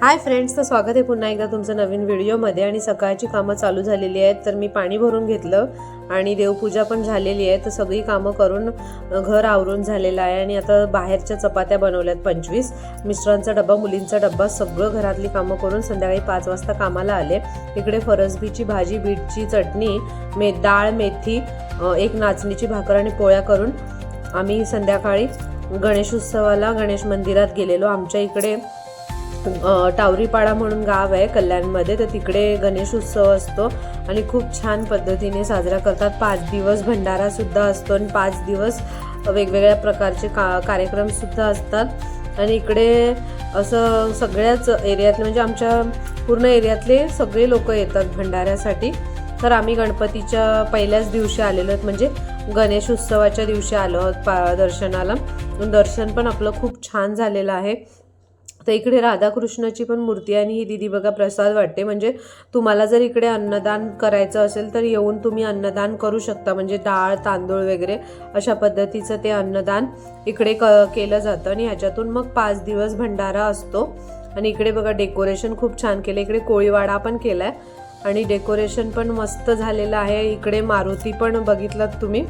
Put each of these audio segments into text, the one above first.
Hi friends, तर स्वागत आहे पुन्हा एकदा तुमचं नवीन व्हिडिओमध्ये। आणि सकाळची कामं चालू झालेली आहेत, तर मी पाणी भरून घेतलं आणि देवपूजा पण झालेली आहे। तर सगळी कामं करून घर आवरून झालेलं आहे आणि आता बाहेरच्या चपात्या बनवल्यात 25, मिस्टरांचा डब्बा, मुलींचा डब्बा, सगळं घरातली कामं करून संध्याकाळी 5 वाजता कामाला आले। इकडे फरसबीची भाजी, बीटची चटणी, डाळ, मेथी, एक नाचणीची भाकर आणि पोळ्या करून आम्ही संध्याकाळी गणेशोत्सवाला गणेश मंदिरात गेलेलो। आमच्या इकडे टावरीपाडा म्हणून गाव आहे कल्याणमध्ये, तर तिकडे गणेशोत्सव असतो आणि खूप छान पद्धतीने साजरा करतात। 5 दिवस भंडारा सुद्धा असतो आणि 5 दिवस वेगवेगळ्या प्रकारचे कार्यक्रम सुद्धा असतात। आणि इकडे असं सगळ्याच एरियातले, म्हणजे आमच्या पूर्ण एरियातले सगळे लोक येतात भंडाऱ्यासाठी। तर आम्ही गणपतीच्या पहिल्याच दिवशी आलेलो आहोत, म्हणजे गणेशोत्सवाच्या दिवशी आलो आहोत दर्शनाला। दर्शन पण आपलं खूप छान झालेलं आहे। तर इकडे राधाकृष्णाची पण मूर्ती आणि ही दीदी बघा प्रसाद वाटते, म्हणजे तुम्हाला जर इकडे अन्नदान करायचं असेल तर येऊन तुम्ही अन्नदान करू शकता, म्हणजे डाळ, तांदूळ वगैरे अशा पद्धतीचं ते अन्नदान इकडे केलं जातं आणि ह्याच्यातून मग 5 दिवस भंडारा असतो। आणि इकडे बघा डेकोरेशन खूप छान केलं, इकडे कोळीवाडा पण केलाय आणि डेकोरेशन पण मस्त झालेलं आहे। इकडे मारुती पण बघितलात तुम्ही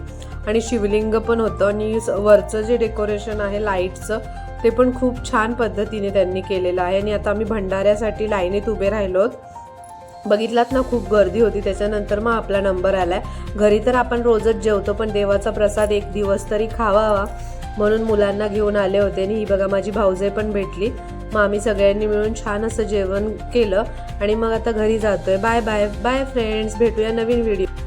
आणि शिवलिंग पण होतं आणि वरचं जे डेकोरेशन आहे लाईटचं ते पण खूप छान पद्धतीने त्यांनी केलेलं आहे। आणि आता आम्ही भंडाऱ्यासाठी लाईनीत उभे राहिलो, बघितलात ना, खूप गर्दी होती। त्याच्यानंतर मग आपला नंबर आलाय। घरी तर आपण रोजच जेवतो, पण देवाचा प्रसाद एक दिवस तरी खावावा म्हणून मुलांना घेऊन आले होते। आणि ही बघा माझी भाऊजाई पण भेटली, मग आम्ही सगळ्यांनी मिळून छान असं जेवण केलं आणि मग आता घरी जातोय। बाय बाय बाय फ्रेंड्स, भेटूया नवीन व्हिडिओ।